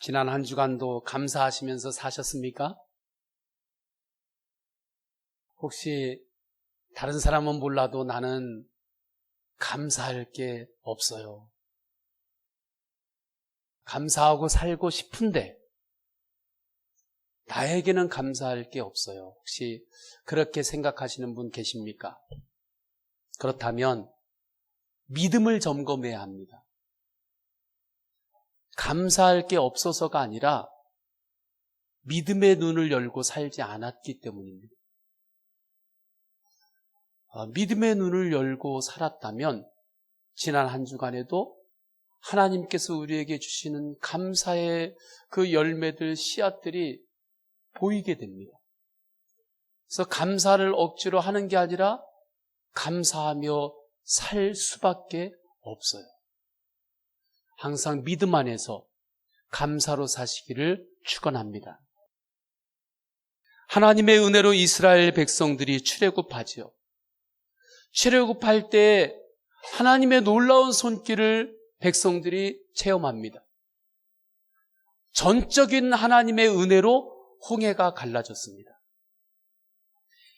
지난 한 주간도 감사하시면서 사셨습니까? 혹시 다른 사람은 몰라도 나는 감사할 게 없어요. 감사하고 살고 싶은데 나에게는 감사할 게 없어요. 혹시 그렇게 생각하시는 분 계십니까? 그렇다면 믿음을 점검해야 합니다. 감사할 게 없어서가 아니라 믿음의 눈을 열고 살지 않았기 때문입니다. 믿음의 눈을 열고 살았다면 지난 한 주간에도 하나님께서 우리에게 주시는 감사의 그 열매들, 씨앗들이 보이게 됩니다. 그래서 감사를 억지로 하는 게 아니라 감사하며 살 수밖에 없어요. 항상 믿음 안에서 감사로 사시기를 축원합니다. 하나님의 은혜로 이스라엘 백성들이 출애굽하지요. 출애굽할 때 하나님의 놀라운 손길을 백성들이 체험합니다. 전적인 하나님의 은혜로 홍해가 갈라졌습니다.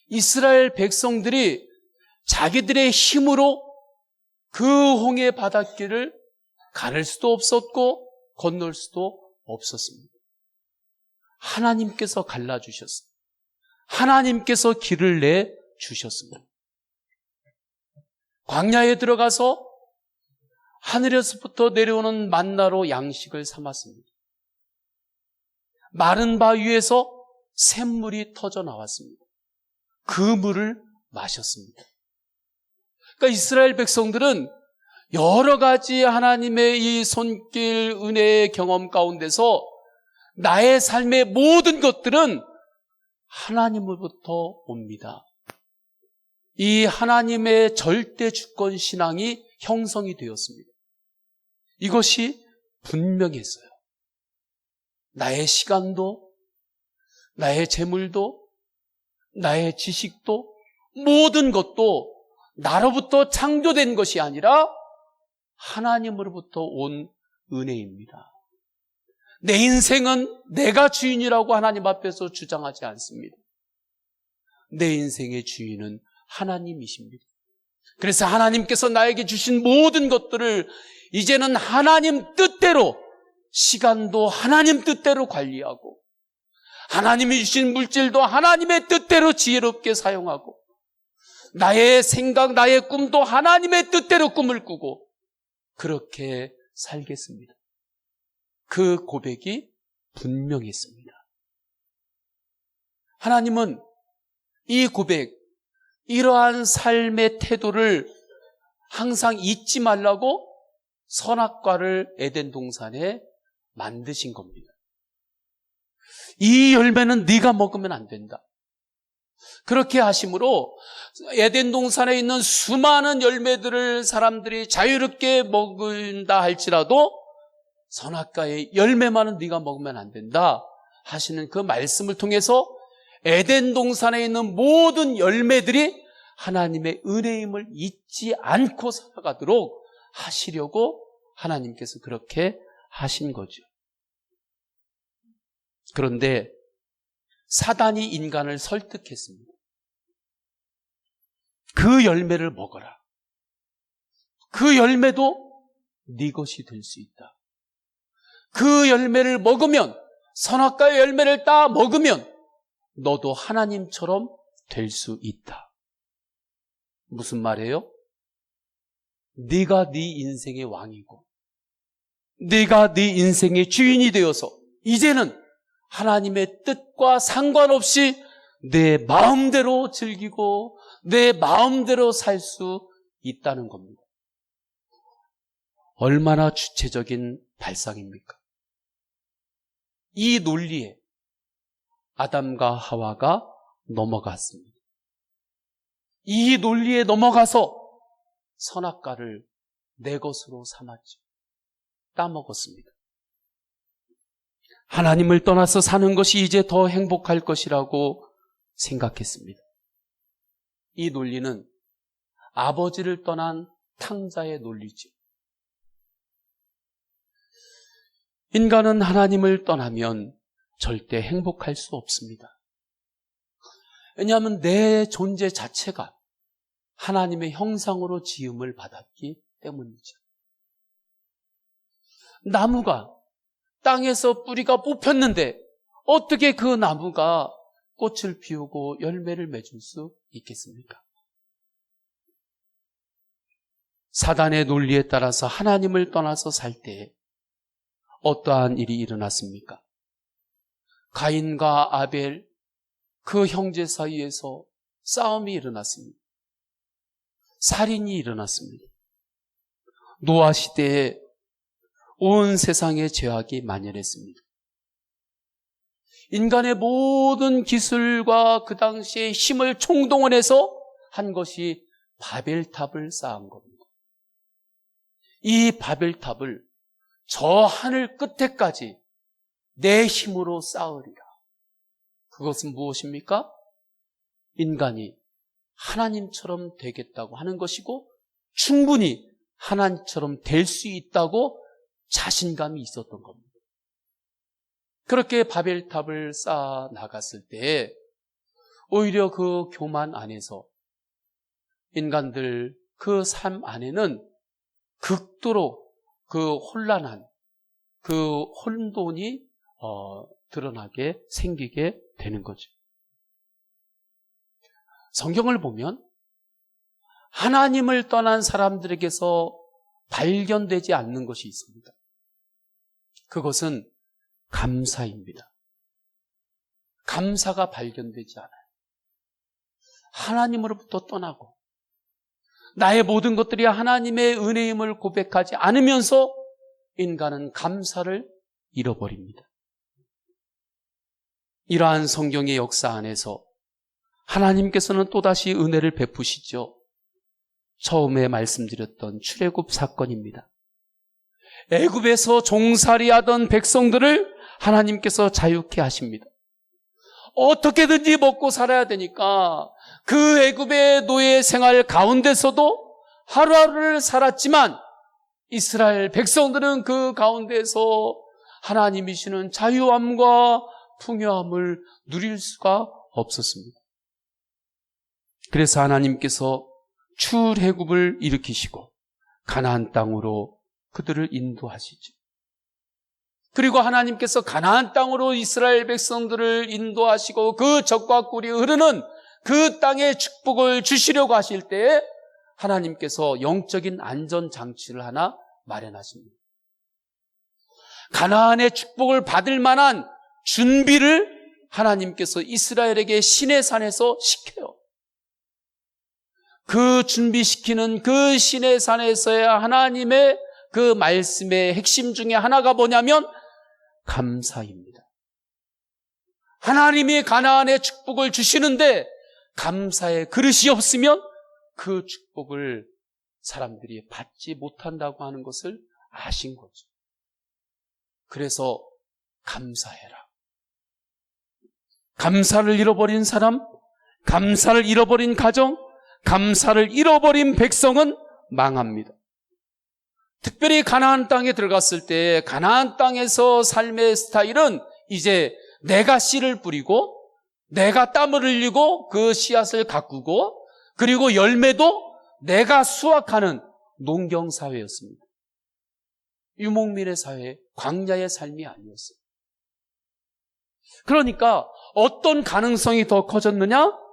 이스라엘 백성들이 자기들의 힘으로 그 홍해 바닷길을 가를 수도 없었고 건널 수도 없었습니다. 하나님께서 갈라주셨습니다. 하나님께서 길을 내주셨습니다. 광야에 들어가서 하늘에서부터 내려오는 만나로 양식을 삼았습니다. 마른 바 위에서 샘물이 터져 나왔습니다. 그 물을 마셨습니다. 그러니까 이스라엘 백성들은 여러 가지 하나님의 이 손길 은혜의 경험 가운데서 나의 삶의 모든 것들은 하나님으로부터 옵니다. 이 하나님의 절대 주권 신앙이 형성이 되었습니다. 이것이 분명했어요. 나의 시간도, 나의 재물도, 나의 지식도, 모든 것도 나로부터 창조된 것이 아니라 하나님으로부터 온 은혜입니다. 내 인생은 내가 주인이라고 하나님 앞에서 주장하지 않습니다. 내 인생의 주인은 하나님이십니다. 그래서 하나님께서 나에게 주신 모든 것들을 이제는 하나님 뜻대로, 시간도 하나님 뜻대로 관리하고, 하나님이 주신 물질도 하나님의 뜻대로 지혜롭게 사용하고, 나의 생각, 나의 꿈도 하나님의 뜻대로 꿈을 꾸고 그렇게 살겠습니다. 그 고백이 분명했습니다. 하나님은 이 고백, 이러한 삶의 태도를 항상 잊지 말라고 선악과를 에덴 동산에 만드신 겁니다. 이 열매는 네가 먹으면 안 된다. 그렇게 하심으로 에덴 동산에 있는 수많은 열매들을 사람들이 자유롭게 먹는다 할지라도 선악과의 열매만은 네가 먹으면 안 된다 하시는 그 말씀을 통해서 에덴 동산에 있는 모든 열매들이 하나님의 은혜임을 잊지 않고 살아가도록 하시려고 하나님께서 그렇게 하신 거죠. 그런데 사단이 인간을 설득했습니다. 그 열매를 먹어라. 그 열매도 네 것이 될 수 있다. 그 열매를 먹으면, 선악과의 열매를 따 먹으면 너도 하나님처럼 될 수 있다. 무슨 말이에요? 네가 네 인생의 왕이고 네가 네 인생의 주인이 되어서 이제는 하나님의 뜻과 상관없이 내 마음대로 즐기고 내 마음대로 살 수 있다는 겁니다. 얼마나 주체적인 발상입니까? 이 논리에 아담과 하와가 넘어갔습니다. 이 논리에 넘어가서 선악과를 내 것으로 삼았죠. 따먹었습니다. 하나님을 떠나서 사는 것이 이제 더 행복할 것이라고 생각했습니다. 이 논리는 아버지를 떠난 탕자의 논리죠. 인간은 하나님을 떠나면 절대 행복할 수 없습니다. 왜냐하면 내 존재 자체가 하나님의 형상으로 지음을 받았기 때문이죠. 나무가 땅에서 뿌리가 뽑혔는데 어떻게 그 나무가 꽃을 피우고 열매를 맺을 수 있겠습니까? 사단의 논리에 따라서 하나님을 떠나서 살 때 어떠한 일이 일어났습니까? 가인과 아벨, 그 형제 사이에서 싸움이 일어났습니다. 살인이 일어났습니다. 노아 시대에 온 세상에 죄악이 만연했습니다. 인간의 모든 기술과 그 당시의 힘을 총동원해서 한 것이 바벨탑을 쌓은 겁니다. 이 바벨탑을 저 하늘 끝에까지 내 힘으로 쌓으리라. 그것은 무엇입니까? 인간이 하나님처럼 되겠다고 하는 것이고 충분히 하나님처럼 될 수 있다고 자신감이 있었던 겁니다. 그렇게 바벨탑을 쌓아 나갔을 때 오히려 그 교만 안에서 인간들 그 삶 안에는 극도로 그 혼란한 그 혼돈이 드러나게 생기게 되는 거죠. 성경을 보면 하나님을 떠난 사람들에게서 발견되지 않는 것이 있습니다. 그것은 감사입니다. 감사가 발견되지 않아요. 하나님으로부터 떠나고 나의 모든 것들이 하나님의 은혜임을 고백하지 않으면서 인간은 감사를 잃어버립니다. 이러한 성경의 역사 안에서 하나님께서는 또다시 은혜를 베푸시죠. 처음에 말씀드렸던 출애굽 사건입니다. 애굽에서 종살이하던 백성들을 하나님께서 자유케 하십니다. 어떻게든지 먹고 살아야 되니까 그 애굽의 노예 생활 가운데서도 하루하루를 살았지만 이스라엘 백성들은 그 가운데서 하나님이시는 자유함과 풍요함을 누릴 수가 없었습니다. 그래서 하나님께서 출애굽을 일으키시고 가나안 땅으로 그들을 인도하시죠. 그리고 하나님께서 가나안 땅으로 이스라엘 백성들을 인도하시고 그 적과 꿀이 흐르는 그 땅의 축복을 주시려고 하실 때 하나님께서 영적인 안전장치를 하나 마련하십니다. 가나안의 축복을 받을 만한 준비를 하나님께서 이스라엘에게 시내산에서 시켜요. 그 준비시키는 그 시내산에서의 하나님의 그 말씀의 핵심 중에 하나가 뭐냐면 감사입니다. 하나님이 가나안의 축복을 주시는데 감사의 그릇이 없으면 그 축복을 사람들이 받지 못한다고 하는 것을 아신 거죠. 그래서 감사해라. 감사를 잃어버린 사람, 감사를 잃어버린 가정, 감사를 잃어버린 백성은 망합니다. 특별히 가나안 땅에 들어갔을 때 가나안 땅에서 삶의 스타일은 이제 내가 씨를 뿌리고 내가 땀을 흘리고 그 씨앗을 가꾸고 그리고 열매도 내가 수확하는 농경사회였습니다. 유목민의 사회, 광야의 삶이 아니었어요. 그러니까 어떤 가능성이 더 커졌느냐?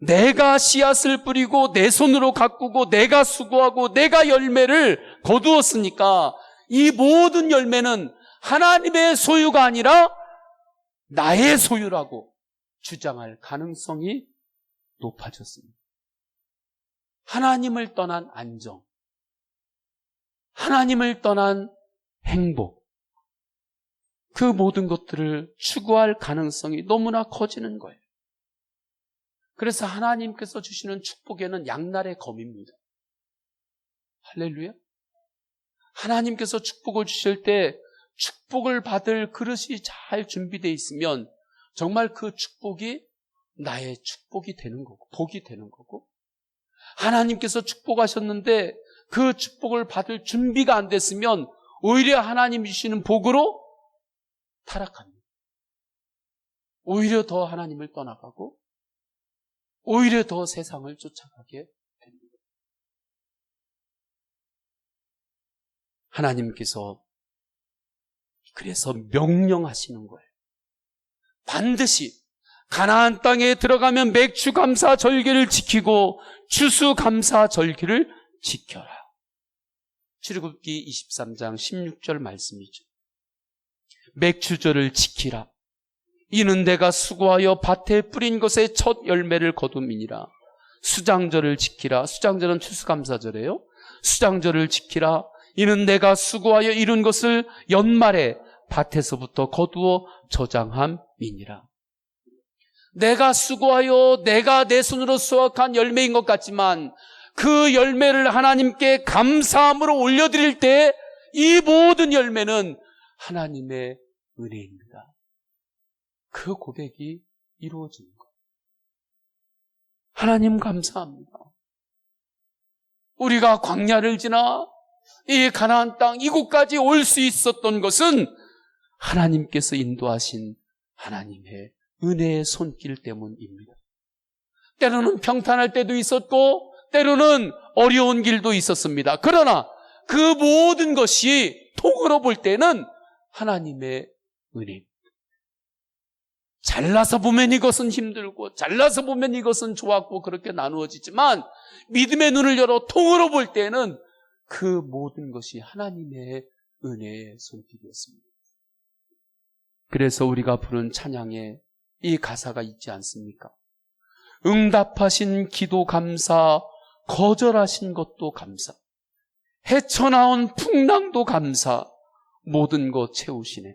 내가 씨앗을 뿌리고 내 손으로 가꾸고 내가 수고하고 내가 열매를 거두었으니까 이 모든 열매는 하나님의 소유가 아니라 나의 소유라고 주장할 가능성이 높아졌습니다. 하나님을 떠난 안정, 하나님을 떠난 행복, 그 모든 것들을 추구할 가능성이 너무나 커지는 거예요. 그래서 하나님께서 주시는 축복에는 양날의 검입니다. 할렐루야. 하나님께서 축복을 주실 때 축복을 받을 그릇이 잘 준비되어 있으면 정말 그 축복이 나의 축복이 되는 거고 복이 되는 거고, 하나님께서 축복하셨는데 그 축복을 받을 준비가 안 됐으면 오히려 하나님 주시는 복으로 타락합니다. 오히려 더 하나님을 떠나가고 오히려 더 세상을 쫓아가게 됩니다. 하나님께서 그래서 명령하시는 거예요. 반드시 가나안 땅에 들어가면 맥주감사 절기를 지키고 추수감사 절기를 지켜라. 출애굽기 23장 16절 말씀이죠. 맥주절을 지키라. 이는 내가 수고하여 밭에 뿌린 것의 첫 열매를 거둠이니라. 수장절을 지키라. 수장절은 추수감사절이에요. 수장절을 지키라. 이는 내가 수고하여 이룬 것을 연말에 밭에서부터 거두어 저장함이니라. 내가 수고하여 내가 내 손으로 수확한 열매인 것 같지만 그 열매를 하나님께 감사함으로 올려드릴 때 이 모든 열매는 하나님의 은혜입니다. 그 고백이 이루어지는 거예요. 하나님 감사합니다. 우리가 광야를 지나 이 가나안 땅 이곳까지 올 수 있었던 것은 하나님께서 인도하신 하나님의 은혜의 손길 때문입니다. 때로는 평탄할 때도 있었고 때로는 어려운 길도 있었습니다. 그러나 그 모든 것이 통으로 볼 때는 하나님의 은혜입니다. 잘나서 보면 이것은 힘들고 잘나서 보면 이것은 좋았고 그렇게 나누어지지만 믿음의 눈을 열어 통으로 볼 때는 그 모든 것이 하나님의 은혜의 손길이었습니다. 그래서 우리가 부른 찬양에 이 가사가 있지 않습니까? 응답하신 기도 감사, 거절하신 것도 감사, 헤쳐나온 풍랑도 감사, 모든 것 채우시네.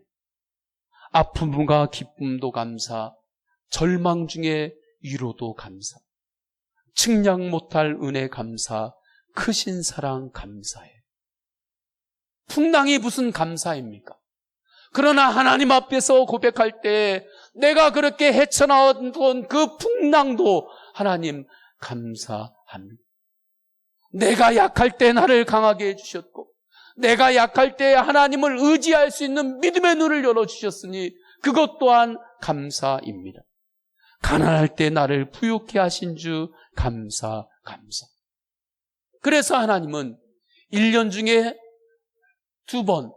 아픔과 기쁨도 감사, 절망 중에 위로도 감사, 측량 못할 은혜 감사, 크신 사랑 감사해. 풍랑이 무슨 감사입니까? 그러나 하나님 앞에서 고백할 때 내가 그렇게 헤쳐나왔던 그 풍랑도 하나님 감사합니다. 내가 약할 때 나를 강하게 해주셨고 내가 약할 때 하나님을 의지할 수 있는 믿음의 눈을 열어주셨으니 그것 또한 감사입니다. 가난할 때 나를 부유케 하신 주 감사. 그래서 하나님은 1년 중에 2번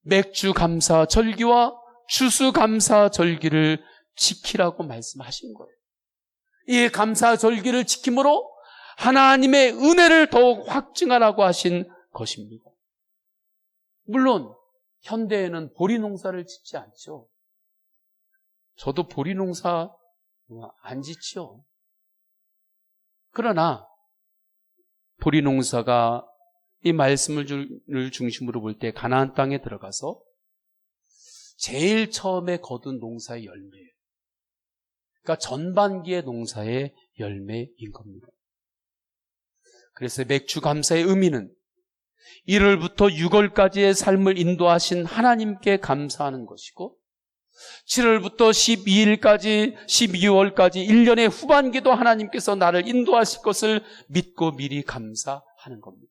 맥주 감사 절기와 추수 감사 절기를 지키라고 말씀하신 거예요. 이 감사 절기를 지킴으로 하나님의 은혜를 더욱 확증하라고 하신 것입니다. 물론 현대에는 보리 농사를 짓지 않죠. 저도 보리 농사 안 짓죠. 그러나 보리 농사가 이 말씀을 중심으로 볼 때 가나안 땅에 들어가서 제일 처음에 거둔 농사의 열매예요. 그러니까 전반기의 농사의 열매인 겁니다. 그래서 맥주 감사의 의미는 1월부터 6월까지의 삶을 인도하신 하나님께 감사하는 것이고 7월부터 12일까지 12월까지 1년의 후반기도 하나님께서 나를 인도하실 것을 믿고 미리 감사하는 겁니다.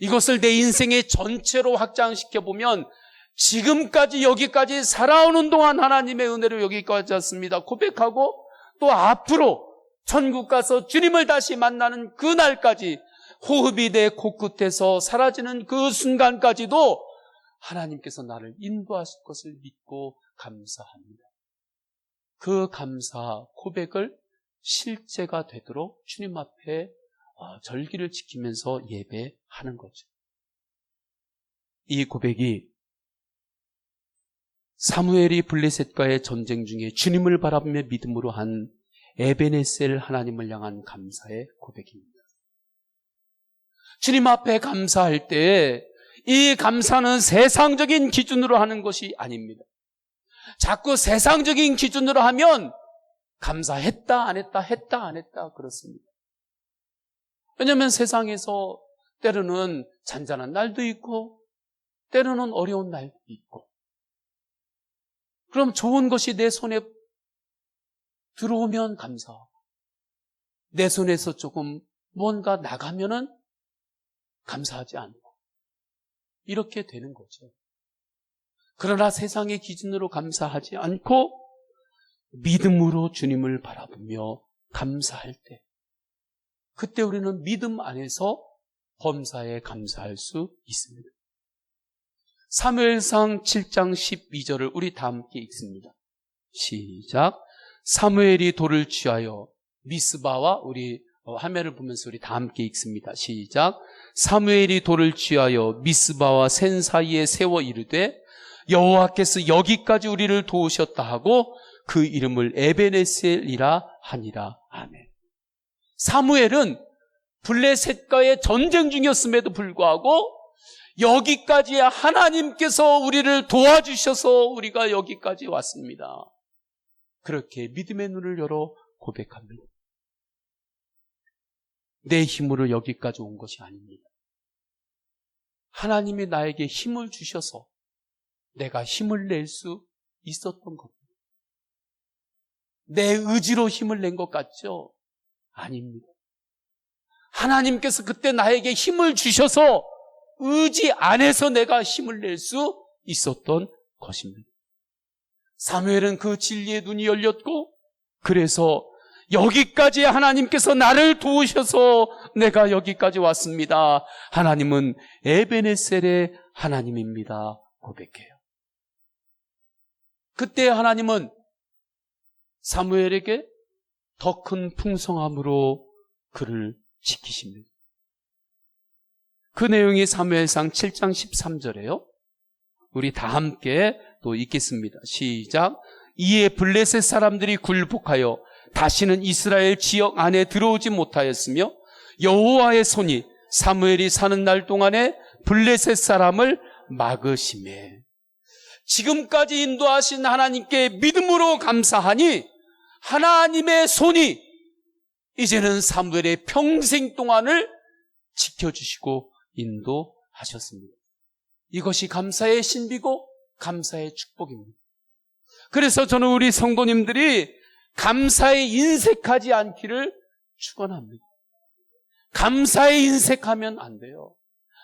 이것을 내 인생의 전체로 확장시켜보면 지금까지 여기까지 살아오는 동안 하나님의 은혜로 여기까지 왔습니다 고백하고 또 앞으로 천국 가서 주님을 다시 만나는 그날까지 호흡이 내 코끝에서 사라지는 그 순간까지도 하나님께서 나를 인도하실 것을 믿고 감사합니다. 그 감사 고백을 실제가 되도록 주님 앞에 절기를 지키면서 예배하는 거죠. 이 고백이 사무엘이 블레셋과의 전쟁 중에 주님을 바라보며 믿음으로 한 에베네셀 하나님을 향한 감사의 고백입니다. 주님 앞에 감사할 때 이 감사는 세상적인 기준으로 하는 것이 아닙니다. 자꾸 세상적인 기준으로 하면 감사했다 안 했다 했다 안 했다 그렇습니다. 왜냐하면 세상에서 때로는 잔잔한 날도 있고 때로는 어려운 날도 있고 그럼 좋은 것이 내 손에 들어오면 감사하고 내 손에서 조금 뭔가 나가면은 감사하지 않고 이렇게 되는 거죠. 그러나 세상의 기준으로 감사하지 않고 믿음으로 주님을 바라보며 감사할 때, 그때 우리는 믿음 안에서 범사에 감사할 수 있습니다. 사무엘상 7장 12절을 우리 다 함께 읽습니다. 시작. 사무엘이 돌을 취하여 미스바와, 우리 화면을 보면서 우리 다 함께 읽습니다. 시작. 사무엘이 돌을 취하여 미스바와 센 사이에 세워 이르되 여호와께서 여기까지 우리를 도우셨다 하고 그 이름을 에베네셀이라 하니라. 아멘. 사무엘은 블레셋과의 전쟁 중이었음에도 불구하고 여기까지 하나님께서 우리를 도와주셔서 우리가 여기까지 왔습니다. 그렇게 믿음의 눈을 열어 고백합니다. 내 힘으로 여기까지 온 것이 아닙니다. 하나님이 나에게 힘을 주셔서 내가 힘을 낼 수 있었던 겁니다. 내 의지로 힘을 낸 것 같죠? 아닙니다. 하나님께서 그때 나에게 힘을 주셔서 의지 안에서 내가 힘을 낼 수 있었던 것입니다. 사무엘은 그 진리의 눈이 열렸고, 그래서 여기까지 하나님께서 나를 도우셔서 내가 여기까지 왔습니다. 하나님은 에베네셀의 하나님입니다. 고백해요. 그때 하나님은 사무엘에게 더 큰 풍성함으로 그를 지키십니다. 그 내용이 사무엘상 7장 13절이에요. 우리 다 함께 또 읽겠습니다. 시작. 이에 블레셋 사람들이 굴복하여 다시는 이스라엘 지역 안에 들어오지 못하였으며 여호와의 손이 사무엘이 사는 날 동안에 블레셋 사람을 막으시매. 지금까지 인도하신 하나님께 믿음으로 감사하니 하나님의 손이 이제는 사무엘의 평생 동안을 지켜주시고 인도하셨습니다. 이것이 감사의 신비고 감사의 축복입니다. 그래서 저는 우리 성도님들이 감사에 인색하지 않기를 축원합니다. 감사에 인색하면 안 돼요.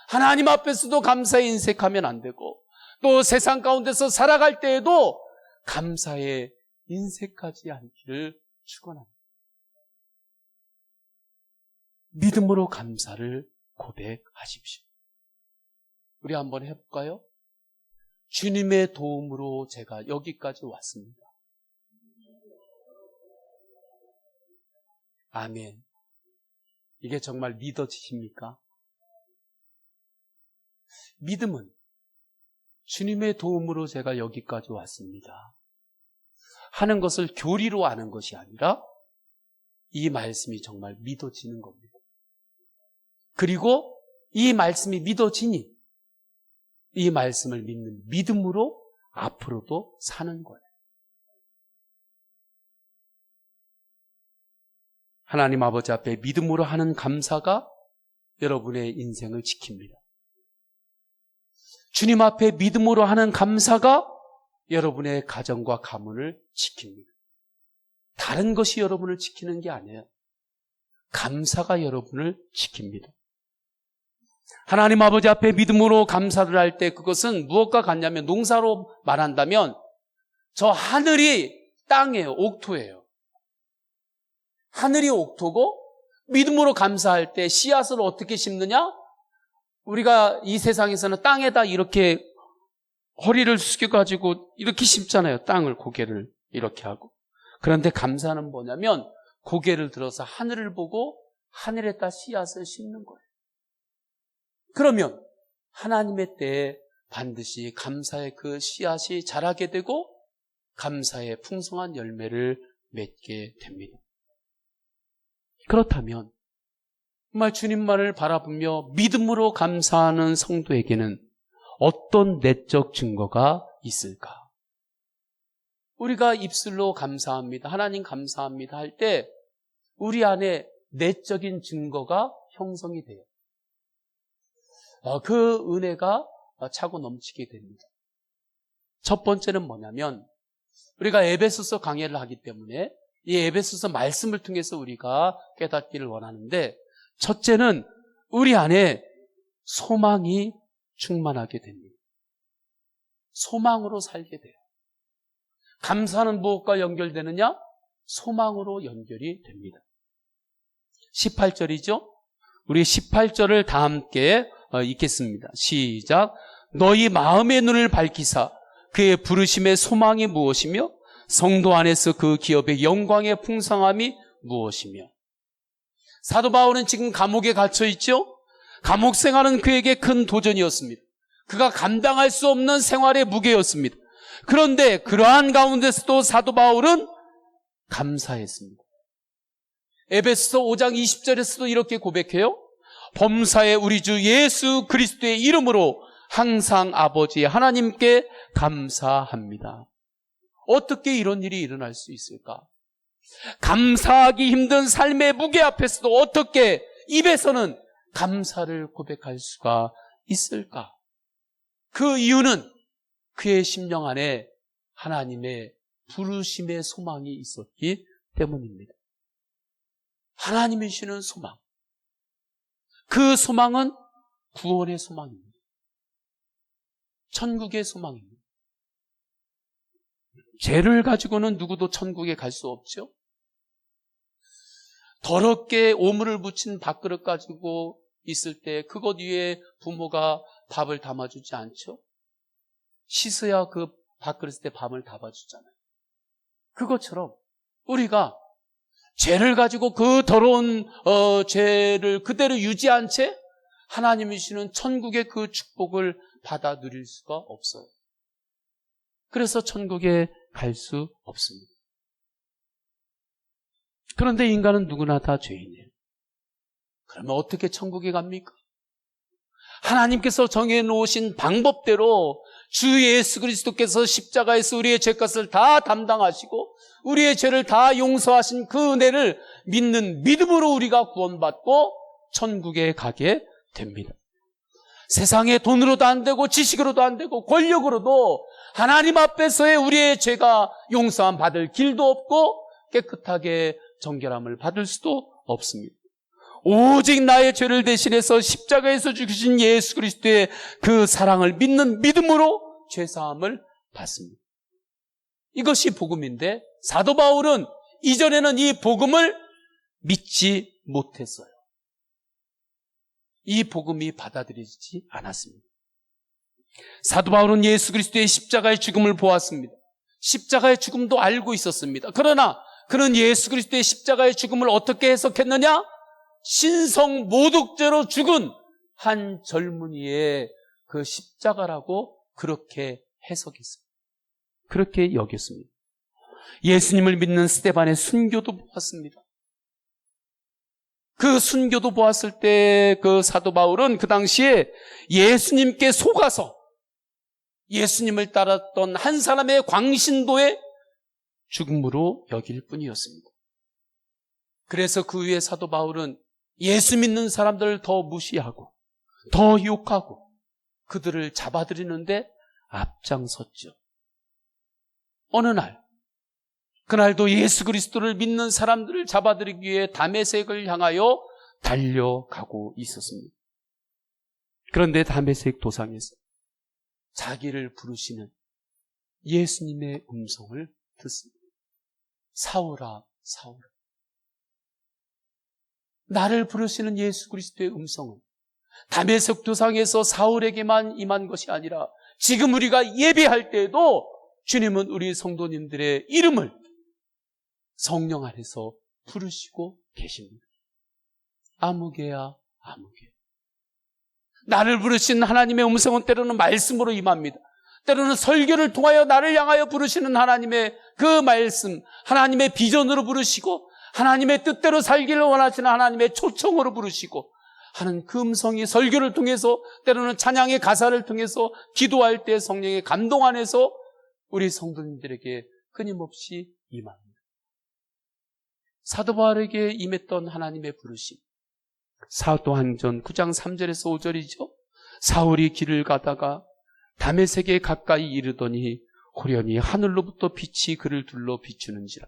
하나님 앞에서도 감사에 인색하면 안 되고, 또 세상 가운데서 살아갈 때에도 감사에 인색하지 않기를 축원합니다. 믿음으로 감사를 고백하십시오. 우리 한번 해볼까요? 주님의 도움으로 제가 여기까지 왔습니다. 아멘. 이게 정말 믿어지십니까? 믿음은 주님의 도움으로 제가 여기까지 왔습니다 하는 것을 교리로 아는 것이 아니라 이 말씀이 정말 믿어지는 겁니다. 그리고 이 말씀이 믿어지니 이 말씀을 믿는 믿음으로 앞으로도 사는 거예요. 하나님 아버지 앞에 믿음으로 하는 감사가 여러분의 인생을 지킵니다. 주님 앞에 믿음으로 하는 감사가 여러분의 가정과 가문을 지킵니다. 다른 것이 여러분을 지키는 게 아니에요. 감사가 여러분을 지킵니다. 하나님 아버지 앞에 믿음으로 감사를 할 때 그것은 무엇과 같냐면, 농사로 말한다면 저 하늘이 땅이에요. 옥토예요. 하늘이 옥토고 믿음으로 감사할 때 씨앗을 어떻게 심느냐? 우리가 이 세상에서는 땅에다 이렇게 허리를 숙여가지고 이렇게 심잖아요. 땅을, 고개를 이렇게 하고. 그런데 감사는 뭐냐면 고개를 들어서 하늘을 보고 하늘에다 씨앗을 심는 거예요. 그러면 하나님의 때에 반드시 감사의 그 씨앗이 자라게 되고 감사의 풍성한 열매를 맺게 됩니다. 그렇다면 정말 주님만을 바라보며 믿음으로 감사하는 성도에게는 어떤 내적 증거가 있을까? 우리가 입술로 감사합니다, 하나님 감사합니다 할 때 우리 안에 내적인 증거가 형성이 돼요. 그 은혜가 차고 넘치게 됩니다. 첫 번째는 뭐냐면, 우리가 에베소서 강해를 하기 때문에 이 에베소서 말씀을 통해서 우리가 깨닫기를 원하는데, 첫째는 우리 안에 소망이 충만하게 됩니다. 소망으로 살게 돼요. 감사는 무엇과 연결되느냐? 소망으로 연결이 됩니다. 18절이죠? 우리 18절을 다 함께 읽겠습니다. 시작. 너희 마음의 눈을 밝히사 그의 부르심의 소망이 무엇이며 성도 안에서 그 기업의 영광의 풍성함이 무엇이며. 사도 바울은 지금 감옥에 갇혀 있죠? 감옥 생활은 그에게 큰 도전이었습니다. 그가 감당할 수 없는 생활의 무게였습니다. 그런데 그러한 가운데서도 사도 바울은 감사했습니다. 에베소서 5장 20절에서도 이렇게 고백해요. 범사에 우리 주 예수 그리스도의 이름으로 항상 아버지 하나님께 감사합니다. 어떻게 이런 일이 일어날 수 있을까? 감사하기 힘든 삶의 무게 앞에서도 어떻게 입에서는 감사를 고백할 수가 있을까? 그 이유는 그의 심령 안에 하나님의 부르심의 소망이 있었기 때문입니다. 하나님이 주시는 소망. 그 소망은 구원의 소망입니다. 천국의 소망입니다. 죄를 가지고는 누구도 천국에 갈 수 없죠. 더럽게 오물을 묻힌 밥그릇 가지고 있을 때 그것 위에 부모가 밥을 담아주지 않죠. 씻어야 그 밥그릇에 밥을 담아주잖아요. 그것처럼 우리가 죄를 가지고 그 더러운 죄를 그대로 유지한 채 하나님이 주시는 천국의 그 축복을 받아 누릴 수가 없어요. 그래서 천국에 갈 수 없습니다. 그런데 인간은 누구나 다 죄인이에요. 그러면 어떻게 천국에 갑니까? 하나님께서 정해놓으신 방법대로 주 예수 그리스도께서 십자가에서 우리의 죄값을 다 담당하시고 우리의 죄를 다 용서하신 그 은혜를 믿는 믿음으로 우리가 구원받고 천국에 가게 됩니다. 세상의 돈으로도 안 되고 지식으로도 안 되고 권력으로도 하나님 앞에서의 우리의 죄가 용서함 받을 길도 없고 깨끗하게 정결함을 받을 수도 없습니다. 오직 나의 죄를 대신해서 십자가에서 죽으신 예수 그리스도의 그 사랑을 믿는 믿음으로 죄사함을 받습니다. 이것이 복음인데 사도 바울은 이전에는 이 복음을 믿지 못했어요. 이 복음이 받아들이지 않았습니다. 사도 바울은 예수 그리스도의 십자가의 죽음을 보았습니다. 십자가의 죽음도 알고 있었습니다. 그러나 그는 예수 그리스도의 십자가의 죽음을 어떻게 해석했느냐? 신성 모독죄로 죽은 한 젊은이의 그 십자가라고 그렇게 해석했습니다. 그렇게 여겼습니다. 예수님을 믿는 스데반의 순교도 보았습니다. 그 순교도 보았을 때 그 사도 바울은 그 당시에 예수님께 속아서 예수님을 따랐던 한 사람의 광신도의 죽음으로 여길 뿐이었습니다. 그래서 그 후에 사도 바울은 예수 믿는 사람들을 더 무시하고 더 욕하고 그들을 잡아들이는데 앞장섰죠. 어느 날 그날도 예수 그리스도를 믿는 사람들을 잡아들이기 위해 다메섹을 향하여 달려가고 있었습니다. 그런데 다메섹 도상에서 자기를 부르시는 예수님의 음성을 듣습니다. 사울아, 사울아. 나를 부르시는 예수 그리스도의 음성은 다메섹 도상에서 사울에게만 임한 것이 아니라 지금 우리가 예배할 때에도 주님은 우리 성도님들의 이름을 성령 안에서 부르시고 계십니다. 아무개야, 아무개. 나를 부르신 하나님의 음성은 때로는 말씀으로 임합니다. 때로는 설교를 통하여 나를 향하여 부르시는 하나님의 그 말씀, 하나님의 비전으로 부르시고 하나님의 뜻대로 살기를 원하시는 하나님의 초청으로 부르시고 하는 그 음성이 설교를 통해서 때로는 찬양의 가사를 통해서 기도할 때 성령의 감동 안에서 우리 성도님들에게 끊임없이 임합니다. 사도 바울에게 임했던 하나님의 부르심. 사도행전 9장 3절에서 5절이죠. 사울이 길을 가다가 다메섹에 가까이 이르더니 호련히 하늘로부터 빛이 그를 둘러 비추는지라.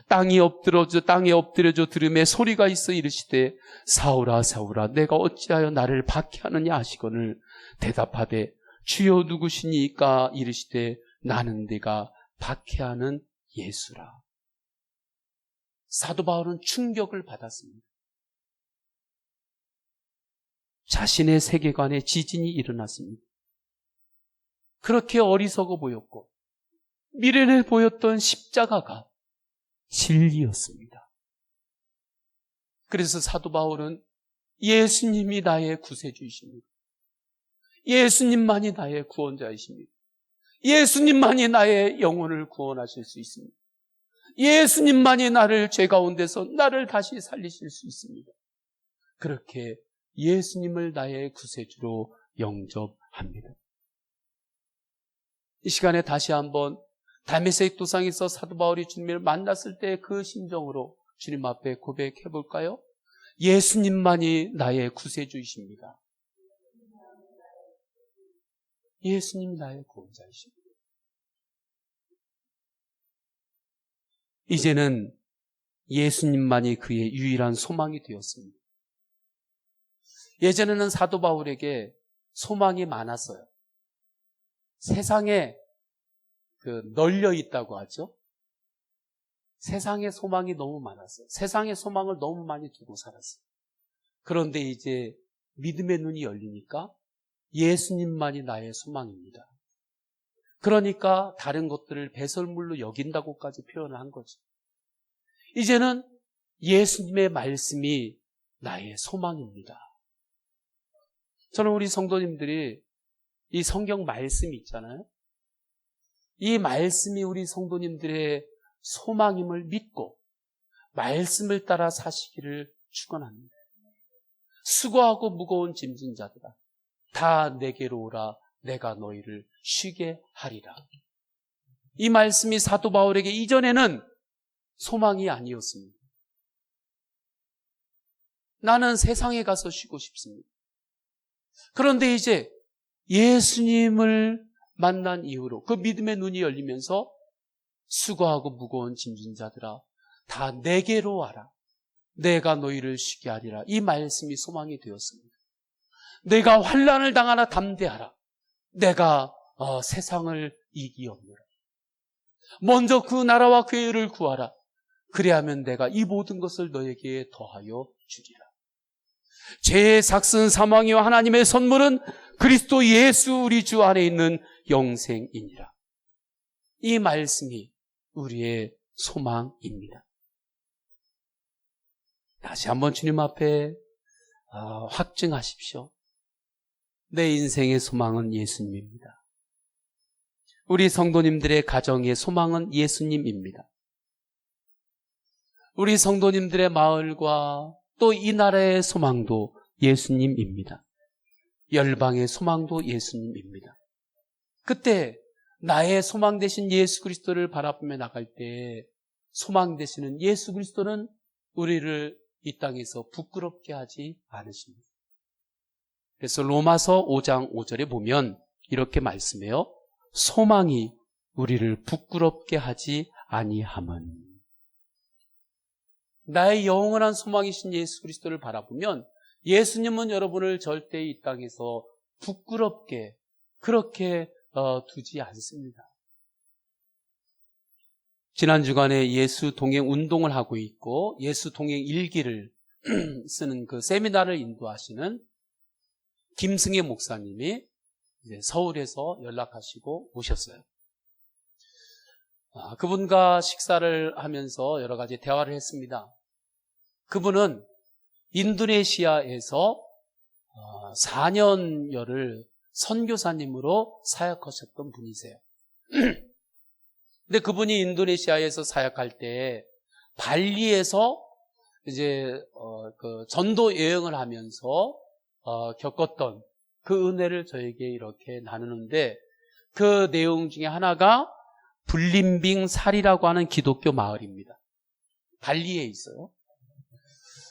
땅에 엎드려져 들음에 소리가 있어 이르시되 사울아 사울아 내가 어찌하여 나를 박해하느냐 하시거늘 대답하되 주여 누구시니까 이르시되 나는 네가 박해하는 예수라. 사도 바울은 충격을 받았습니다. 자신의 세계관에 지진이 일어났습니다. 그렇게 어리석어 보였고 미련해 보였던 십자가가 진리였습니다. 그래서 사도 바울은 예수님이 나의 구세주이십니다. 예수님만이 나의 구원자이십니다. 예수님만이 나의 영혼을 구원하실 수 있습니다. 예수님만이 나를 죄 가운데서 나를 다시 살리실 수 있습니다. 그렇게 예수님을 나의 구세주로 영접합니다. 이 시간에 다시 한번 다메섹 도상에서 사도 바울이 주님을 만났을 때 그 심정으로 주님 앞에 고백해 볼까요? 예수님만이 나의 구세주이십니다. 예수님이 나의 구원자이십니다. 이제는 예수님만이 그의 유일한 소망이 되었습니다. 예전에는 사도 바울에게 소망이 많았어요. 세상에 널려 있다고 하죠. 세상에 소망이 너무 많았어요. 세상에 소망을 너무 많이 두고 살았어요. 그런데 이제 믿음의 눈이 열리니까 예수님만이 나의 소망입니다. 그러니까 다른 것들을 배설물로 여긴다고까지 표현을 한 거죠. 이제는 예수님의 말씀이 나의 소망입니다. 저는 우리 성도님들이 이 성경 말씀이 있잖아요. 이 말씀이 우리 성도님들의 소망임을 믿고 말씀을 따라 사시기를 축원합니다. 수고하고 무거운 짐진 자들아 다 내게로 오라 내가 너희를 쉬게 하리라. 이 말씀이 사도 바울에게 이전에는 소망이 아니었습니다. 나는 세상에 가서 쉬고 싶습니다. 그런데 이제 예수님을 만난 이후로 그 믿음의 눈이 열리면서 수고하고 무거운 짐진 자들아 다 내게로 와라 내가 너희를 쉬게 하리라. 이 말씀이 소망이 되었습니다. 내가 환난을 당하나 담대하라 내가 세상을 이기었노라. 먼저 그 나라와 그 의를 구하라. 그리하면 내가 이 모든 것을 너에게 더하여 주리라. 죄의 삭슨 사망이와 하나님의 선물은 그리스도 예수 우리 주 안에 있는 영생이니라. 이 말씀이 우리의 소망입니다. 다시 한번 주님 앞에 확증하십시오. 내 인생의 소망은 예수님입니다. 우리 성도님들의 가정의 소망은 예수님입니다. 우리 성도님들의 마을과 또 이 나라의 소망도 예수님입니다. 열방의 소망도 예수님입니다. 그때 나의 소망 되신 예수 그리스도를 바라보며 나갈 때 소망 되시는 예수 그리스도는 우리를 이 땅에서 부끄럽게 하지 않으십니다. 그래서 로마서 5장 5절에 보면 이렇게 말씀해요. 소망이 우리를 부끄럽게 하지 아니함은. 나의 영원한 소망이신 예수 그리스도를 바라보면 예수님은 여러분을 절대 이 땅에서 부끄럽게 그렇게 두지 않습니다. 지난 주간에 예수 동행 운동을 하고 있고 예수 동행 일기를 쓰는 그 세미나를 인도하시는 김승혜 목사님이 이제 서울에서 연락하시고 오셨어요. 그분과 식사를 하면서 여러 가지 대화를 했습니다. 그분은 인도네시아에서 4년여를 선교사님으로 사역하셨던 분이세요. 근데 그분이 인도네시아에서 사역할 때 발리에서 이제 그 전도 여행을 하면서 겪었던 그 은혜를 저에게 이렇게 나누는데 그 내용 중에 하나가 불림빙 살이라고 하는 기독교 마을입니다. 발리에 있어요.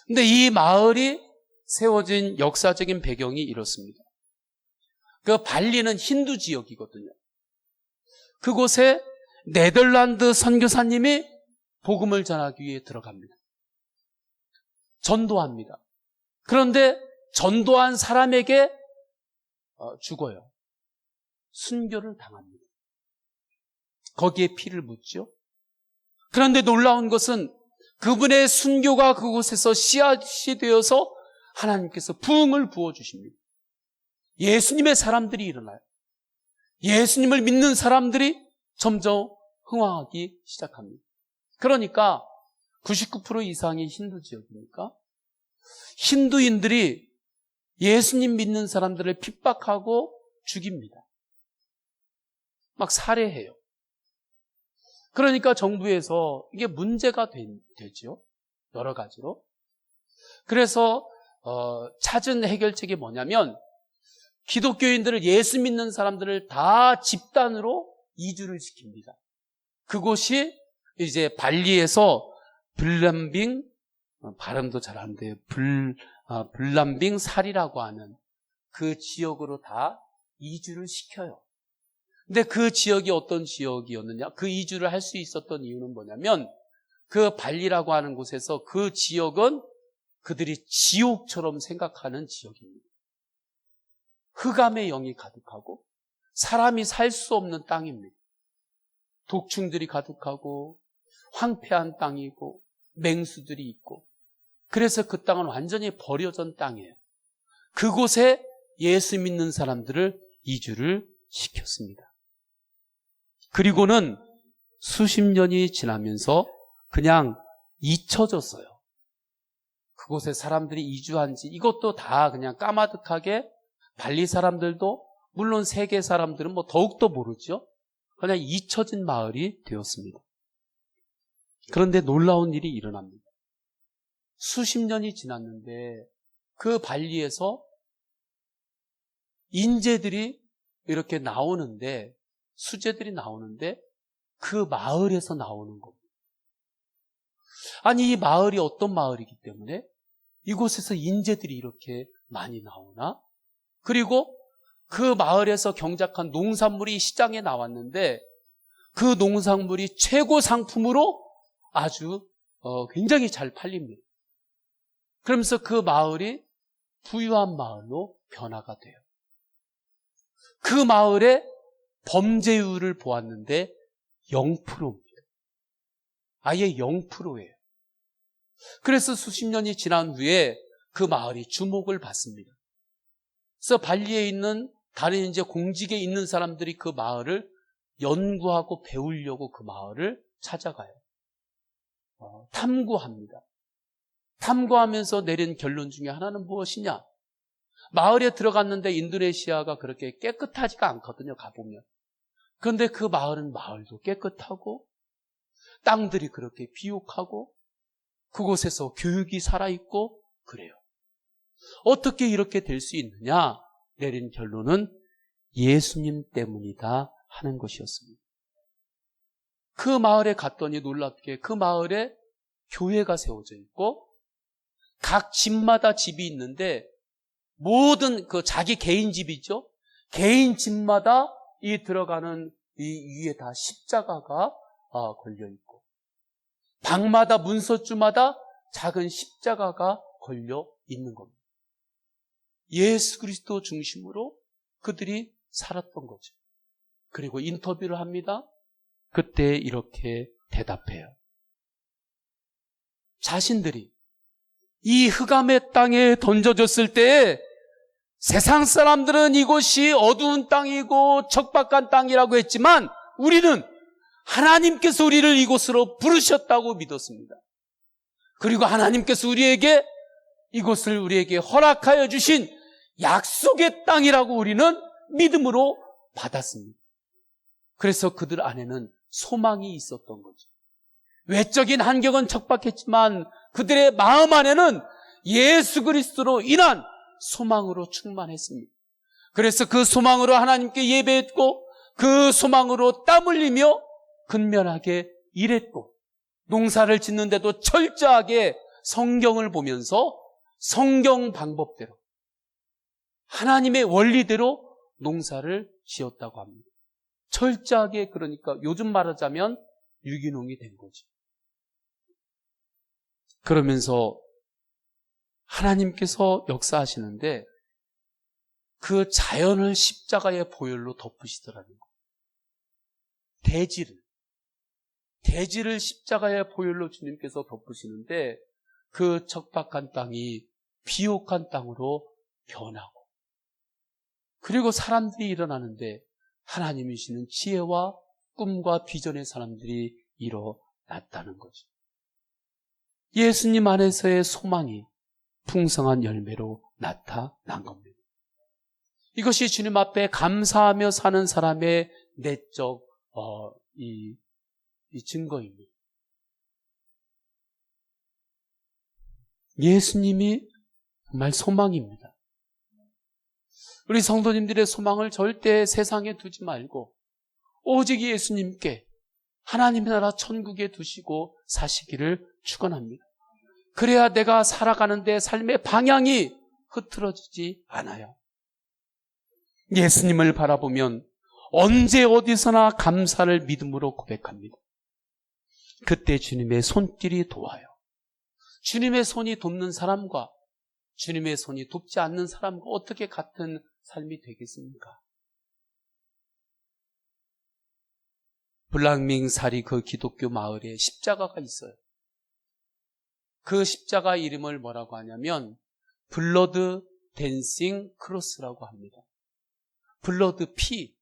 근데 이 마을이 세워진 역사적인 배경이 이렇습니다. 그 발리는 힌두 지역이거든요. 그곳에 네덜란드 선교사님이 복음을 전하기 위해 들어갑니다. 전도합니다. 그런데 전도한 사람에게 죽어요. 순교를 당합니다. 거기에 피를 묻죠. 그런데 놀라운 것은 그분의 순교가 그곳에서 씨앗이 되어서 하나님께서 부흥을 부어주십니다. 예수님의 사람들이 일어나요. 예수님을 믿는 사람들이 점점 흥황하기 시작합니다. 그러니까 99% 이상이 힌두 지역이니까 힌두인들이 예수님 믿는 사람들을 핍박하고 죽입니다. 막 살해해요. 그러니까 정부에서 이게 문제가 되죠. 여러 가지로. 그래서 찾은 해결책이 뭐냐면 기독교인들을, 예수 믿는 사람들을 다 집단으로 이주를 시킵니다. 그곳이 이제 발리에서 블람빙, 발음도 잘 안 돼요. 블람빙 살이라고 하는 그 지역으로 다 이주를 시켜요. 근데 그 지역이 어떤 지역이었느냐? 그 이주를 할 수 있었던 이유는 뭐냐면 그 발리라고 하는 곳에서 그 지역은 그들이 지옥처럼 생각하는 지역입니다. 흑암의 영이 가득하고 사람이 살 수 없는 땅입니다. 독충들이 가득하고 황폐한 땅이고 맹수들이 있고, 그래서 그 땅은 완전히 버려진 땅이에요. 그곳에 예수 믿는 사람들을 이주를 시켰습니다. 그리고는 수십 년이 지나면서 그냥 잊혀졌어요. 그곳에 사람들이 이주한 지, 이것도 다 그냥 까마득하게, 발리 사람들도 물론 세계 사람들은 뭐 더욱더 모르죠. 그냥 잊혀진 마을이 되었습니다. 그런데 놀라운 일이 일어납니다. 수십 년이 지났는데 그 발리에서 인재들이 이렇게 나오는데, 수재들이 나오는데 그 마을에서 나오는 겁니다. 아니, 이 마을이 어떤 마을이기 때문에 이곳에서 인재들이 이렇게 많이 나오나? 그리고 그 마을에서 경작한 농산물이 시장에 나왔는데 그 농산물이 최고 상품으로 아주 굉장히 잘 팔립니다. 그러면서 그 마을이 부유한 마을로 변화가 돼요. 그 마을에 범죄율을 보았는데 0%입니다. 아예 0%예요. 그래서 수십 년이 지난 후에 그 마을이 주목을 받습니다. 그래서 발리에 있는 다른 이제 공직에 있는 사람들이 그 마을을 연구하고 배우려고 그 마을을 찾아가요. 탐구합니다. 탐구하면서 내린 결론 중에 하나는 무엇이냐? 마을에 들어갔는데 인도네시아가 그렇게 깨끗하지가 않거든요, 가보면. 그런데 그 마을은 마을도 깨끗하고 땅들이 그렇게 비옥하고 그곳에서 교육이 살아있고 그래요. 어떻게 이렇게 될 수 있느냐? 내린 결론은 예수님 때문이다 하는 것이었습니다. 그 마을에 갔더니 놀랍게 그 마을에 교회가 세워져 있고 각 집마다 집이 있는데 모든 그 자기 개인 집이죠. 개인 집마다 이 들어가는 이 위에 다 십자가가 걸려 있고 방마다 문서주마다 작은 십자가가 걸려 있는 겁니다. 예수 그리스도 중심으로 그들이 살았던 거죠. 그리고 인터뷰를 합니다. 그때 이렇게 대답해요. 자신들이 이 흑암의 땅에 던져졌을 때 세상 사람들은 이곳이 어두운 땅이고 척박한 땅이라고 했지만 우리는 하나님께서 우리를 이곳으로 부르셨다고 믿었습니다. 그리고 하나님께서 우리에게 이곳을 우리에게 허락하여 주신 약속의 땅이라고 우리는 믿음으로 받았습니다. 그래서 그들 안에는 소망이 있었던 거죠. 외적인 환경은 척박했지만 그들의 마음 안에는 예수 그리스도로 인한 소망으로 충만했습니다. 그래서 그 소망으로 하나님께 예배했고 그 소망으로 땀 흘리며 근면하게 일했고 농사를 짓는데도 철저하게 성경을 보면서 성경 방법대로 하나님의 원리대로 농사를 지었다고 합니다. 철저하게, 그러니까 요즘 말하자면 유기농이 된 거죠. 그러면서 하나님께서 역사하시는데 그 자연을 십자가의 보혈로 덮으시더라는 거예요. 대지를 십자가의 보혈로 주님께서 덮으시는데 그 척박한 땅이 비옥한 땅으로 변하고, 그리고 사람들이 일어나는데 하나님이시는 지혜와 꿈과 비전의 사람들이 일어났다는 거죠. 예수님 안에서의 소망이 풍성한 열매로 나타난 겁니다. 이것이 주님 앞에 감사하며 사는 사람의 내적 이 증거입니다. 예수님이 정말 소망입니다. 우리 성도님들의 소망을 절대 세상에 두지 말고 오직 예수님께, 하나님의 나라 천국에 두시고 사시기를 축원합니다. 그래야 내가 살아가는데 삶의 방향이 흐트러지지 않아요. 예수님을 바라보면 언제 어디서나 감사를 믿음으로 고백합니다. 그때 주님의 손길이 도와요. 주님의 손이 돕는 사람과 주님의 손이 돕지 않는 사람과 어떻게 같은 삶이 되겠습니까? 블랑밍사리 그 기독교 마을에 십자가가 있어요. 그 십자가 이름을 뭐라고 하냐면 블러드 댄싱 크로스라고 합니다. 블러드 피,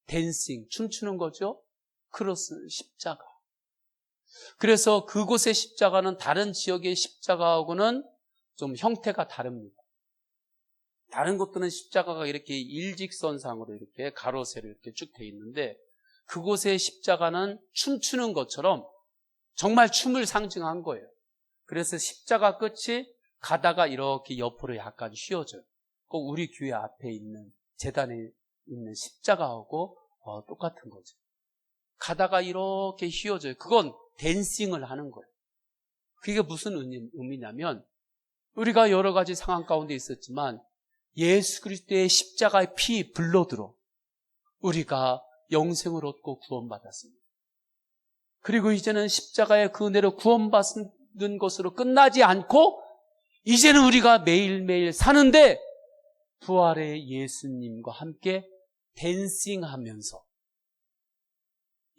댄싱 춤추는 거죠. 크로스 십자가. 그래서 그곳의 십자가는 다른 지역의 십자가하고는 좀 형태가 다릅니다. 다른 곳들은 십자가가 이렇게 일직선상으로 이렇게 가로세로 이렇게 쭉 돼 있는데 그곳의 십자가는 춤추는 것처럼 정말 춤을 상징한 거예요. 그래서 십자가 끝이 가다가 이렇게 옆으로 약간 휘어져요. 꼭 우리 교회 앞에 있는 재단에 있는 십자가하고 똑같은 거죠. 가다가 이렇게 휘어져요. 그건 댄싱을 하는 거예요. 그게 무슨 의미냐면 우리가 여러 가지 상황 가운데 있었지만 예수 그리스도의 십자가의 피, 블러드로 우리가 영생을 얻고 구원받았습니다. 그리고 이제는 십자가의 그 은혜로 구원받는 것으로 끝나지 않고 이제는 우리가 매일매일 사는데 부활의 예수님과 함께 댄싱하면서,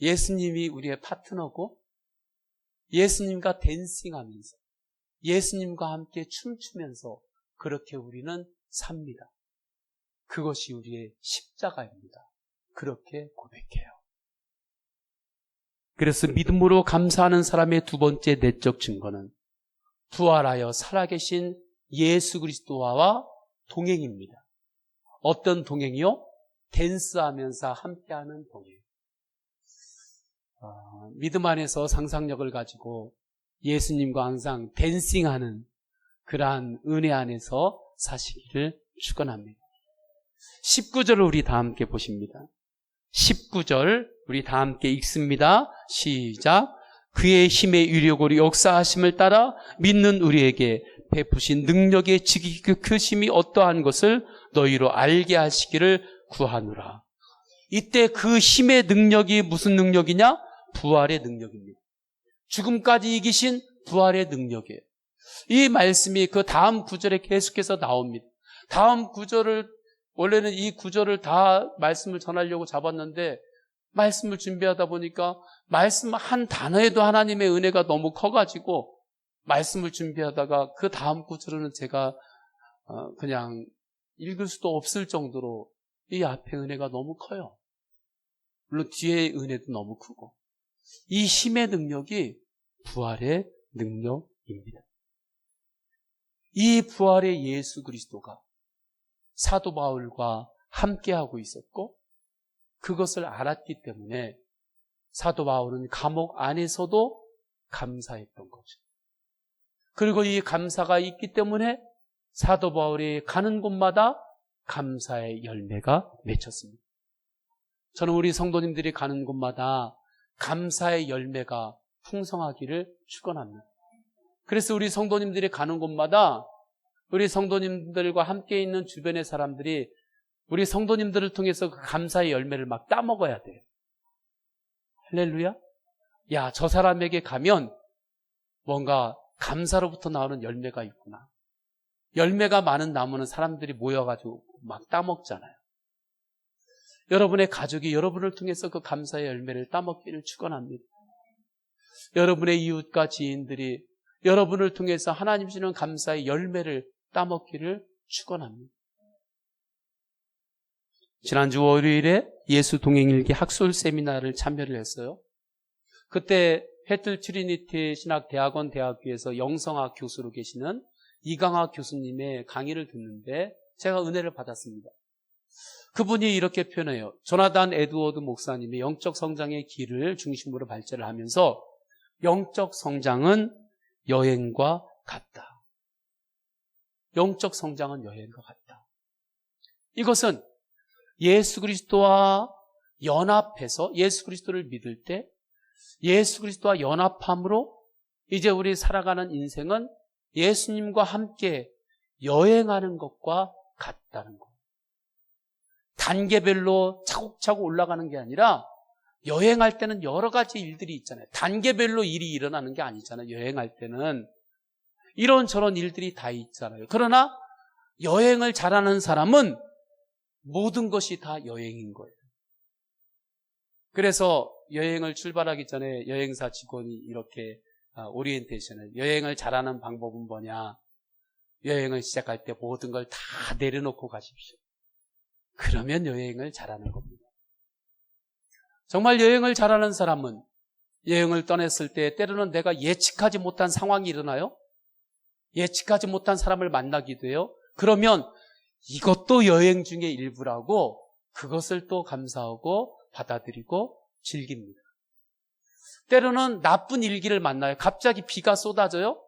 예수님이 우리의 파트너고 예수님과 댄싱하면서 예수님과 함께 춤추면서 그렇게 우리는 삽니다. 그것이 우리의 십자가입니다. 그렇게 고백해요. 그래서 믿음으로 감사하는 사람의 두 번째 내적 증거는 부활하여 살아계신 예수 그리스도와 동행입니다. 어떤 동행이요? 댄스하면서 함께하는 동행. 믿음 안에서 상상력을 가지고 예수님과 항상 댄싱하는 그러한 은혜 안에서 사시기를 축원합니다. 19절을 우리 다 함께 보십니다. 19절 우리 다 함께 읽습니다. 시작. 그의 힘의 위력으로 역사하심을 따라 믿는 우리에게 베푸신 능력의 지극히 크심이 어떠한 것을 너희로 알게 하시기를 구하노라. 이때 그 힘의 능력이 무슨 능력이냐? 부활의 능력입니다. 죽음까지 이기신 부활의 능력이에요. 이 말씀이 그 다음 구절에 계속해서 나옵니다. 다음 구절을, 원래는 이 구절을 다 말씀을 전하려고 잡았는데 말씀을 준비하다 보니까 말씀 한 단어에도 하나님의 은혜가 너무 커가지고 말씀을 준비하다가 그 다음 구절은 제가 그냥 읽을 수도 없을 정도로 이 앞에 은혜가 너무 커요. 물론 뒤에 은혜도 너무 크고 이 힘의 능력이 부활의 능력입니다. 이 부활의 예수 그리스도가 사도 바울과 함께하고 있었고 그것을 알았기 때문에 사도 바울은 감옥 안에서도 감사했던 거죠. 그리고 이 감사가 있기 때문에 사도 바울이 가는 곳마다 감사의 열매가 맺혔습니다. 저는 우리 성도님들이 가는 곳마다 감사의 열매가 풍성하기를 축원합니다. 그래서 우리 성도님들이 가는 곳마다 우리 성도님들과 함께 있는 주변의 사람들이 우리 성도님들을 통해서 그 감사의 열매를 막 따먹어야 돼요. 할렐루야. 야, 저 사람에게 가면 뭔가 감사로부터 나오는 열매가 있구나. 열매가 많은 나무는 사람들이 모여가지고 막 따먹잖아요. 여러분의 가족이 여러분을 통해서 그 감사의 열매를 따먹기를 축원합니다. 여러분의 이웃과 지인들이 여러분을 통해서 하나님 주시는 감사의 열매를 따먹기를 축원합니다. 지난주 월요일에 예수 동행일기 학술 세미나를 참여를 했어요. 그때 해틀 트리니티 신학대학원 대학교에서 영성학 교수로 계시는 이강학 교수님의 강의를 듣는데 제가 은혜를 받았습니다. 그분이 이렇게 표현해요. 조나단 에드워드 목사님이 영적 성장의 길을 중심으로 발제를 하면서 영적 성장은 여행과 같다. 영적 성장은 여행과 같다. 이것은 예수 그리스도와 연합해서 예수 그리스도를 믿을 때 예수 그리스도와 연합함으로 이제 우리 살아가는 인생은 예수님과 함께 여행하는 것과 같다는 것. 단계별로 차곡차곡 올라가는 게 아니라 여행할 때는 여러 가지 일들이 있잖아요. 단계별로 일이 일어나는 게 아니잖아요. 여행할 때는 이런저런 일들이 다 있잖아요. 그러나 여행을 잘하는 사람은 모든 것이 다 여행인 거예요. 그래서 여행을 출발하기 전에 여행사 직원이 이렇게 오리엔테이션을, 여행을 잘하는 방법은 뭐냐? 여행을 시작할 때 모든 걸 다 내려놓고 가십시오. 그러면 여행을 잘하는 겁니다. 정말 여행을 잘하는 사람은 여행을 떠났을 때 때로는 내가 예측하지 못한 상황이 일어나요. 예측하지 못한 사람을 만나기도 해요. 그러면 이것도 여행 중의 일부라고 그것을 또 감사하고 받아들이고 즐깁니다. 때로는 나쁜 일기를 만나요. 갑자기 비가 쏟아져요.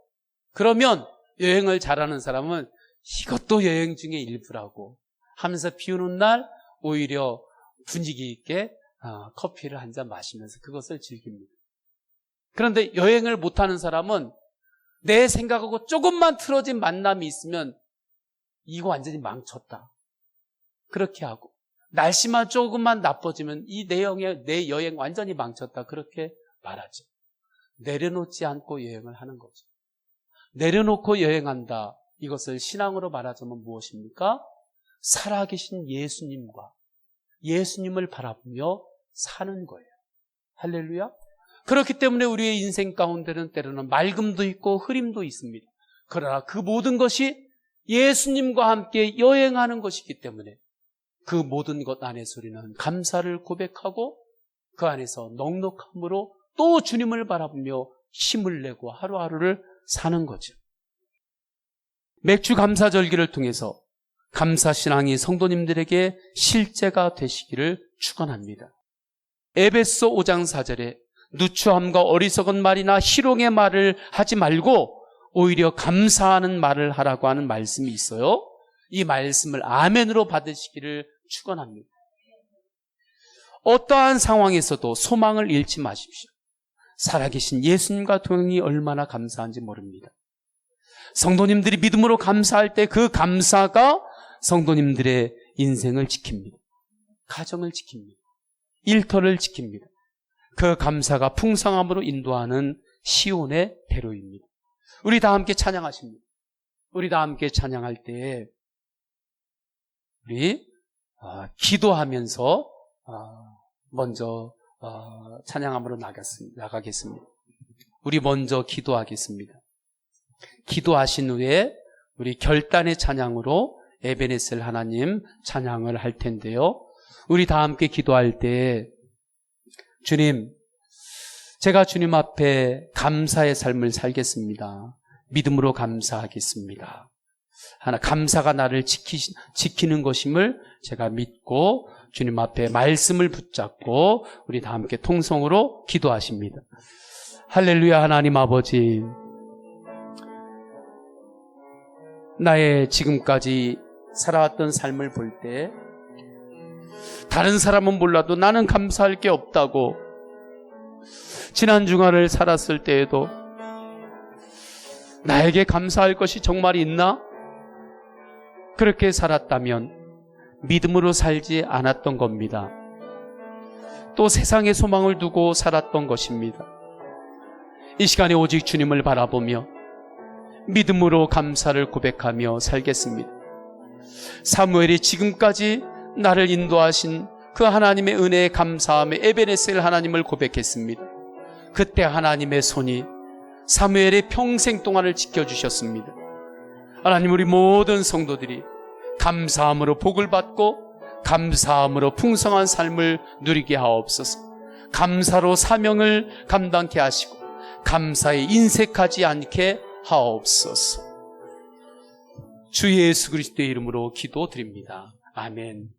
그러면 여행을 잘하는 사람은 이것도 여행 중의 일부라고 하면서 비 오는 날 오히려 분위기 있게 커피를 한 잔 마시면서 그것을 즐깁니다. 그런데 여행을 못하는 사람은 내 생각하고 조금만 틀어진 만남이 있으면 이거 완전히 망쳤다. 그렇게 하고 날씨만 조금만 나빠지면 내 여행 완전히 망쳤다. 그렇게 말하죠. 내려놓지 않고 여행을 하는 거죠. 내려놓고 여행한다. 이것을 신앙으로 말하자면 무엇입니까? 살아계신 예수님과 예수님을 바라보며 사는 거예요. 할렐루야. 그렇기 때문에 우리의 인생 가운데는 때로는 맑음도 있고 흐림도 있습니다. 그러나 그 모든 것이 예수님과 함께 여행하는 것이기 때문에 그 모든 것 안에서 우리는 감사를 고백하고 그 안에서 넉넉함으로 또 주님을 바라보며 힘을 내고 하루하루를 사는 거죠. 맥주 감사절기를 통해서 감사신앙이 성도님들에게 실제가 되시기를 축원합니다. 에베소 5장 4절에 누추함과 어리석은 말이나 희롱의 말을 하지 말고 오히려 감사하는 말을 하라고 하는 말씀이 있어요. 이 말씀을 아멘으로 받으시기를 축원합니다. 어떠한 상황에서도 소망을 잃지 마십시오. 살아계신 예수님과 동행이 얼마나 감사한지 모릅니다. 성도님들이 믿음으로 감사할 때 그 감사가 성도님들의 인생을 지킵니다. 가정을 지킵니다. 일터를 지킵니다. 그 감사가 풍성함으로 인도하는 시온의 대로입니다. 우리 다 함께 찬양하십니다. 우리 다 함께 찬양할 때 우리 기도하면서 먼저 찬양함으로 나가겠습니다. 우리 먼저 기도하겠습니다. 기도하신 후에 우리 결단의 찬양으로 에베네셀 하나님 찬양을 할 텐데요. 우리 다 함께 기도할 때 주님, 제가 주님 앞에 감사의 삶을 살겠습니다. 믿음으로 감사하겠습니다. 감사가 나를 지키는 것임을 제가 믿고 주님 앞에 말씀을 붙잡고 우리 다 함께 통성으로 기도하십니다. 할렐루야. 하나님 아버지, 나의 지금까지 살아왔던 삶을 볼 때 다른 사람은 몰라도 나는 감사할 게 없다고, 지난 주간을 살았을 때에도 나에게 감사할 것이 정말 있나? 그렇게 살았다면 믿음으로 살지 않았던 겁니다. 또 세상에 소망을 두고 살았던 것입니다. 이 시간에 오직 주님을 바라보며 믿음으로 감사를 고백하며 살겠습니다. 사무엘이 지금까지 나를 인도하신 그 하나님의 은혜에 감사하며 에베네셀 하나님을 고백했습니다. 그때 하나님의 손이 사무엘의 평생 동안을 지켜주셨습니다. 하나님, 우리 모든 성도들이 감사함으로 복을 받고 감사함으로 풍성한 삶을 누리게 하옵소서. 감사로 사명을 감당케 하시고 감사에 인색하지 않게 하옵소서. 주 예수 그리스도의 이름으로 기도드립니다. 아멘.